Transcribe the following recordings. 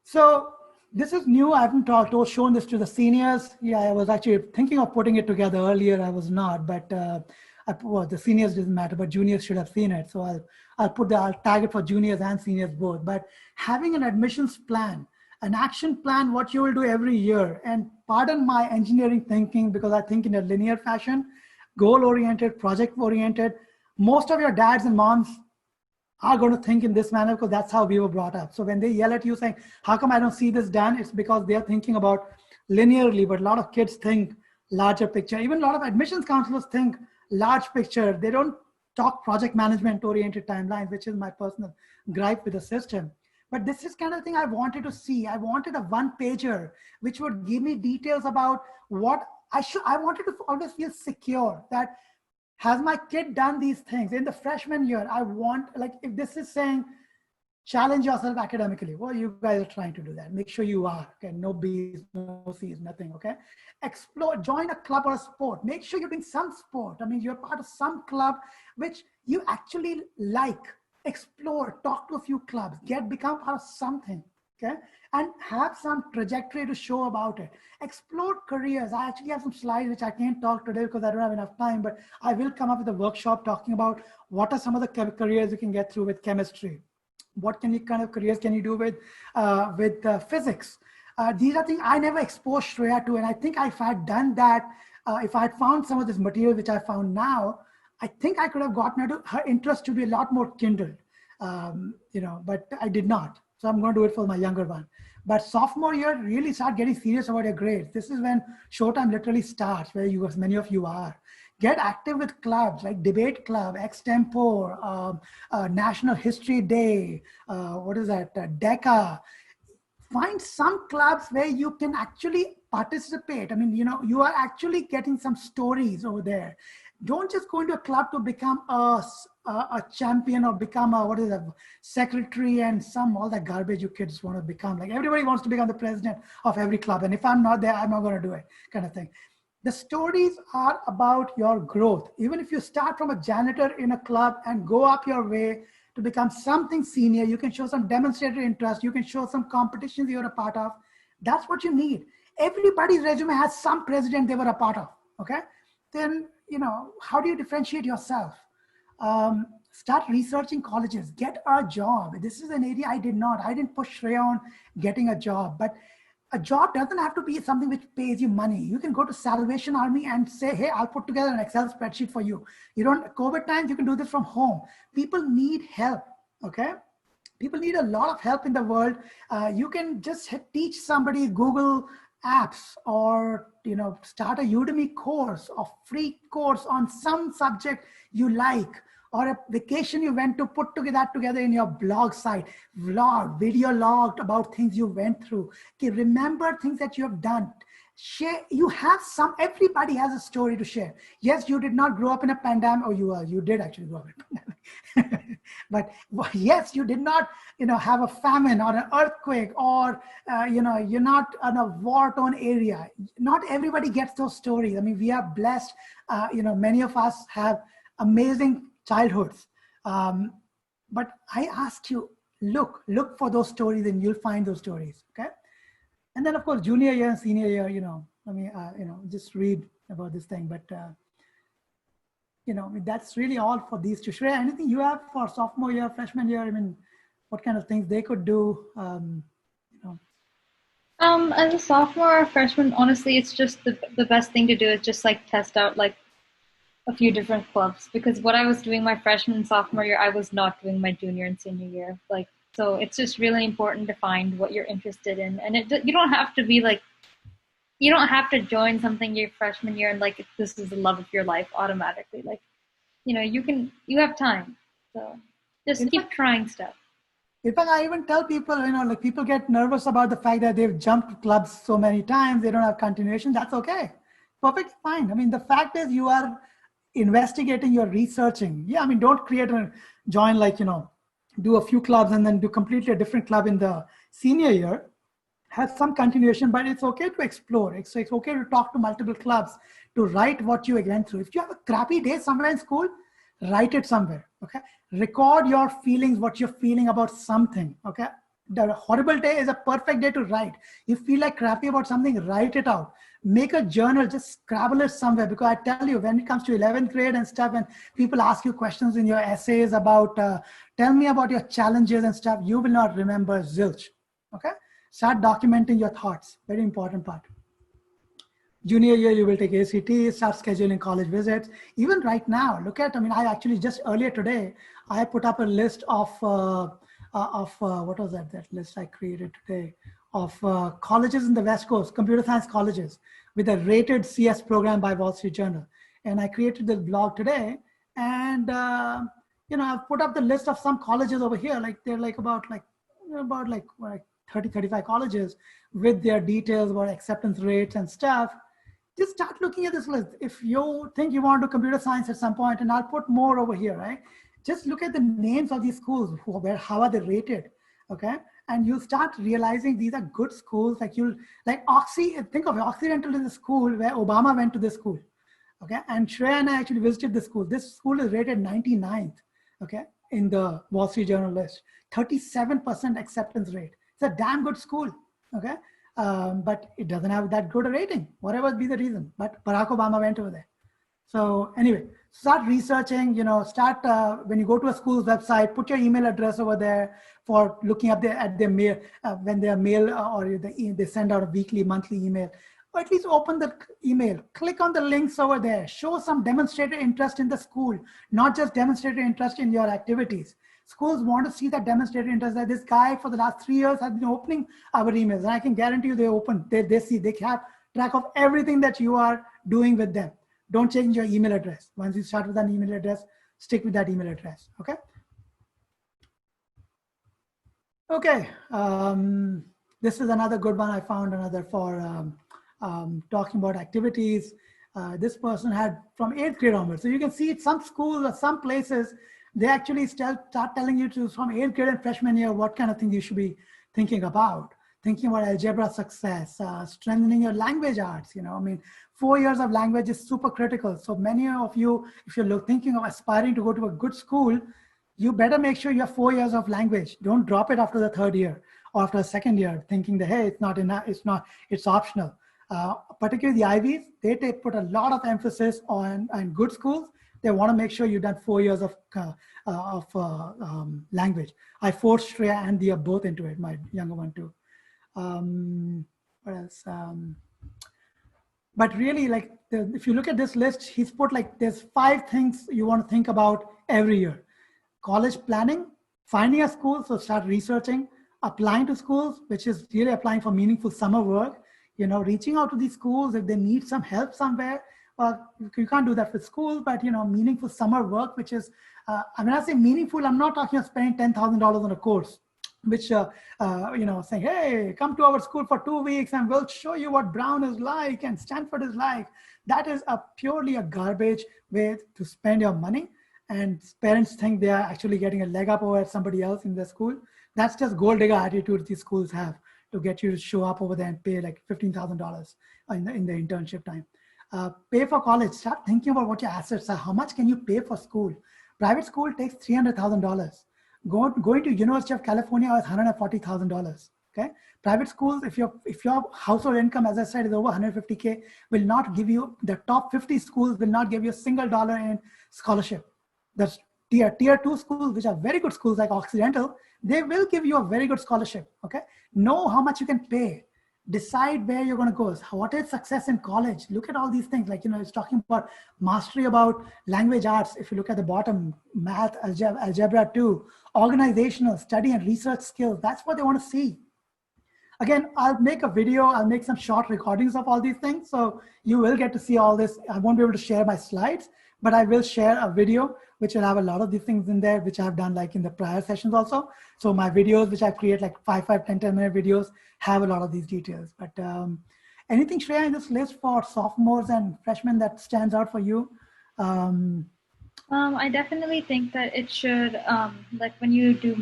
So this is new. I haven't shown this to the seniors. Yeah, I was actually thinking of putting it together earlier. I was not, but well, the seniors doesn't matter, but juniors should have seen it. So I'll tag it for juniors and seniors both. But having an admissions plan, an action plan, what you will do every year, and pardon my engineering thinking because I think in a linear fashion, goal-oriented, project-oriented. Most of your dads and moms are going to think in this manner because that's how we were brought up. So when they yell at you saying, how come I don't see this done? It's because they're thinking about linearly, but a lot of kids think larger picture. Even a lot of admissions counselors think large picture. They don't talk project management oriented timelines, which is my personal gripe with the system. But this is kind of thing I wanted to see. I wanted a one pager, which would give me details about what I wanted to always feel secure that has my kid done these things in the freshman year? I want, like, if this is saying, challenge yourself academically. Well, you guys are trying to do that. Make sure you are. Okay, no B's, no C's, nothing. Okay, explore, join a club or a sport. Make sure you're doing some sport. I mean, you're part of some club which you actually like. Explore, talk to a few clubs, become part of something. Okay, and have some trajectory to show about it. Explore careers. I actually have some slides which I can't talk today because I don't have enough time, but I will come up with a workshop talking about what are some of the careers you can get through with chemistry. What kind of careers can you do with physics? These are things I never exposed Shreya to, and I think if I had done that, if I had found some of this material which I found now, I think I could have gotten her interest to be a lot more kindled, but I did not. So I'm going to do it for my younger one. But sophomore year, really start getting serious about your grades. This is when showtime literally starts, where as many of you are. Get active with clubs like debate club, extempore, National History Day, DECA. Find some clubs where you can actually participate. I mean, you are actually getting some stories over there. Don't just go into a club to become a champion or become a secretary and all that garbage you kids want to become. Like everybody wants to become the president of every club. And if I'm not there, I'm not going to do it, kind of thing. The stories are about your growth. Even if you start from a janitor in a club and go up your way to become something senior, you can show some demonstrated interest. You can show some competitions you're a part of. That's what you need. Everybody's resume has some president they were a part of, okay? Then, how do you differentiate yourself? Start researching colleges, get a job. This is an area I didn't push Shreya on getting a job, but a job doesn't have to be something which pays you money. You can go to Salvation Army and say, hey, I'll put together an Excel spreadsheet for you. COVID times, you can do this from home. People need help, okay? People need a lot of help in the world. You can just teach somebody Google apps or start a Udemy course or free course on some subject you like, or a vacation you went to, put that together in your blog site, video logged about things you went through. Okay, remember things that you have done. Share. Everybody has a story to share. Yes, you did not grow up in a pandemic, or you did actually grow up in a pandemic. But yes, you did not, have a famine or an earthquake, or you're not in a war-torn area. Not everybody gets those stories. I mean, we are blessed. Many of us have amazing childhoods. But I asked you, look for those stories, and you'll find those stories. Okay. And then, of course, junior year and senior year, just read about this thing. But, that's really all for these two. Shreya, anything you have for sophomore year, freshman year? I mean, what kind of things they could do? As a sophomore or freshman, honestly, it's just the best thing to do is just like test out like a few different clubs, because what I was doing my freshman and sophomore year, I was not doing my junior and senior year. So it's just really important to find what you're interested in. And you don't have to join something your freshman year and this is the love of your life automatically. You have time. So just keep trying stuff. In fact, I even tell people, people get nervous about the fact that they've jumped clubs so many times, they don't have continuation. That's okay. Perfectly fine. I mean, the fact is you are investigating, you're researching. Yeah, I mean, don't join do a few clubs and then do completely a different club in the senior year. Have some continuation, but it's okay to explore. It's okay to talk to multiple clubs, to write what you went through. If you have a crappy day somewhere in school, write it somewhere, okay? Record your feelings, what you're feeling about something, okay? The horrible day is a perfect day to write. You feel like crappy about something, write it out. Make a journal, just scribble it somewhere. Because I tell you, when it comes to 11th grade and stuff, and people ask you questions in your essays about, tell me about your challenges and stuff, you will not remember zilch. Okay? Start documenting your thoughts. Very important part. Junior year, you will take ACT, start scheduling college visits. Even right now, look at, I mean, I actually just earlier today, I put up a list of what was that list I created today of colleges in the West Coast, computer science colleges with a rated CS program by Wall Street Journal. And I created this blog today, and I've put up the list of some colleges over here, like they're like about 30, 35 colleges with their details about acceptance rates and stuff. Just start looking at this list. If you think you want to do computer science at some point, and I'll put more over here, right? Just look at the names of these schools, how are they rated, okay? And you start realizing these are good schools. Like think of it, Occidental is a school where Obama went to this school, okay? And Shreya and I actually visited this school. This school is rated 99th, okay, in the Wall Street Journal list. 37% acceptance rate. It's a damn good school, okay? But it doesn't have that good a rating, whatever be the reason. But Barack Obama went over there. So anyway, start researching, start when you go to a school's website, put your email address over there for looking up at their mail, when their mail or they send out a weekly, monthly email, or at least open the email, click on the links over there, show some demonstrated interest in the school, not just demonstrated interest in your activities. Schools want to see that demonstrated interest, that this guy for the last 3 years has been opening our emails, and I can guarantee you they have track of everything that you are doing with them. Don't change your email address. Once you start with an email address, stick with that email address, okay? Okay, this is another good one I found, another for talking about activities. This person had from 8th grade onwards. So you can see some schools or some places, they actually start telling you to from 8th grade and freshman year, what kind of things you should be thinking about algebra success, strengthening your language arts. 4 years of language is super critical. So many of you, if you're thinking of aspiring to go to a good school, you better make sure you have 4 years of language. Don't drop it after the 3rd year or after the 2nd year, thinking that, hey, it's not enough, it's optional. Particularly the Ivies, they put a lot of emphasis on good schools. They want to make sure you've done 4 years of language. I forced Shreya and Dia both into it, my younger one too. What else? But really, if you look at this list, he's put there's 5 things you want to think about every year. College planning, finding a school, so start researching, applying to schools, which is really applying for meaningful summer work, reaching out to these schools if they need some help somewhere. You can't do that with schools, but meaningful summer work, which is, when I say meaningful, I'm not talking about spending $10,000 on a course, which, saying, hey, come to our school for 2 weeks and we'll show you what Brown is like and Stanford is like. That is purely a garbage way to spend your money. And parents think they are actually getting a leg up over somebody else in their school. That's just gold digger attitude these schools have to get you to show up over there and pay like $15,000 in the internship time. Pay for college. Start thinking about what your assets are. How much can you pay for school? Private school takes $300,000. Going to University of California is $140,000. Okay, private schools, if your household income, as I said, is over 150K, will not give you, the top 50 schools will not give you a single dollar in scholarship. The tier 2 schools, which are very good schools like Occidental, they will give you a very good scholarship. Okay, know how much you can pay. Decide where you're going to go. What is success in college? Look at all these things. It's talking about mastery about language arts. If you look at the bottom, math, algebra 2, organizational, study and research skills. That's what they want to see. Again, I'll make a video. I'll make some short recordings of all these things. So you will get to see all this. I won't be able to share my slides, but I will share a video which will have a lot of these things in there, which I've done in the prior sessions also. So my videos, which I create 5, 10-minute videos, have a lot of these details. But anything, Shreya, in this list for sophomores and freshmen that stands out for you? I definitely think that it should, when you do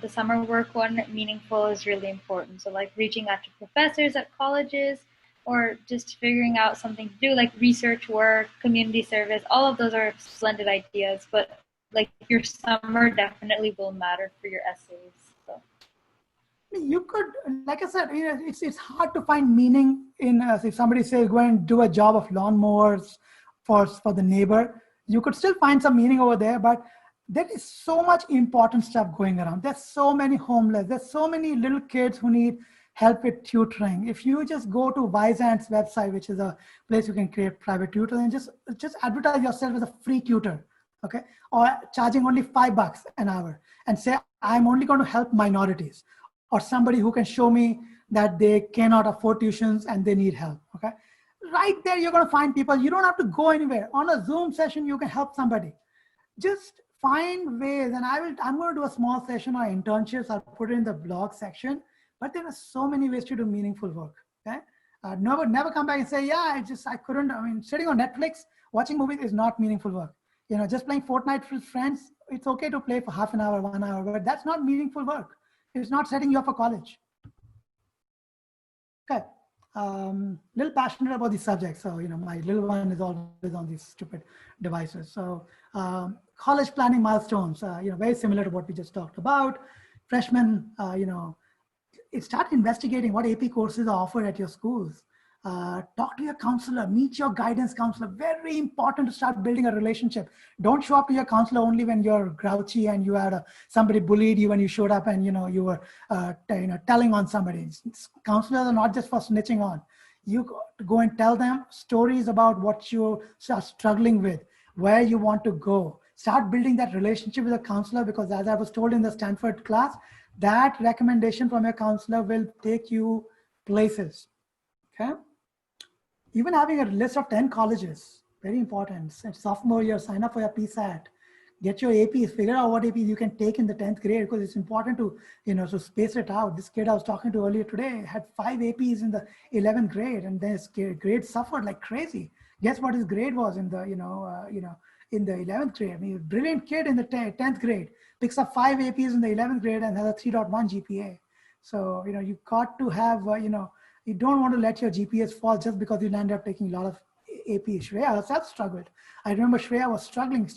the summer work one, meaningful is really important. So reaching out to professors at colleges, or just figuring out something to do, like research work, community service. All of those are splendid ideas, but your summer definitely will matter for your essays. So. You could, like I said, it's hard to find meaning in, if somebody says go and do a job of lawnmowers for the neighbor, you could still find some meaning over there, but there is so much important stuff going around. There's so many homeless. There's so many little kids who need help with tutoring. If you just go to Visant's website, which is a place you can create private tutoring, and just advertise yourself as a free tutor, okay, or charging only $5 an hour, and say I'm only going to help minorities, or somebody who can show me that they cannot afford tuitions and they need help, okay? Right there, you're going to find people. You don't have to go anywhere. On a Zoom session, you can help somebody. Just find ways, and I'm going to do a small session on internships. I'll put it in the blog section, but there are so many ways to do meaningful work, okay? Never come back and say, yeah, I couldn't, I mean, sitting on Netflix, watching movies is not meaningful work. Just playing Fortnite with friends, it's okay to play for half an hour, 1 hour, but that's not meaningful work. It's not setting you up for college. Okay. Little passionate about these subjects. So, my little one is always on these stupid devices. So college planning milestones, very similar to what we just talked about. Freshmen, start investigating what AP courses are offered at your schools. Talk to your counselor, meet your guidance counselor. Very important to start building a relationship. Don't show up to your counselor only when you're grouchy and you had somebody bullied you when you showed up and you were telling on somebody. Counselors are not just for snitching on. You go and tell them stories about what you are struggling with, where you want to go. Start building that relationship with a counselor, because as I was told in the Stanford class, that recommendation from your counselor will take you places. Okay. Even having a list of 10 colleges, very important. Sophomore year, sign up for your PSAT. Get your APs, figure out what APs you can take in the 10th grade, because it's important to, to space it out. This kid I was talking to earlier today had 5 APs in the 11th grade, and then his grade suffered like crazy. Guess what his grade was in the, in the 11th grade? I mean, brilliant kid in the 10th grade, picks up 5 APs in the 11th grade and has a 3.1 GPA. So, you got to have, you don't want to let your GPAs fall just because you end up taking a lot of AP. Shreya herself struggled. I remember Shreya was struggling.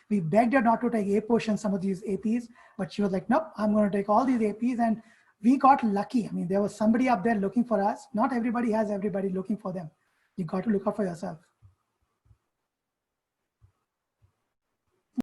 We begged her not to take A portion, some of these APs, but she was like, nope, I'm going to take all these APs. And we got lucky. I mean, there was somebody up there looking for us. Not everybody has everybody looking for them. You got to look out for yourself.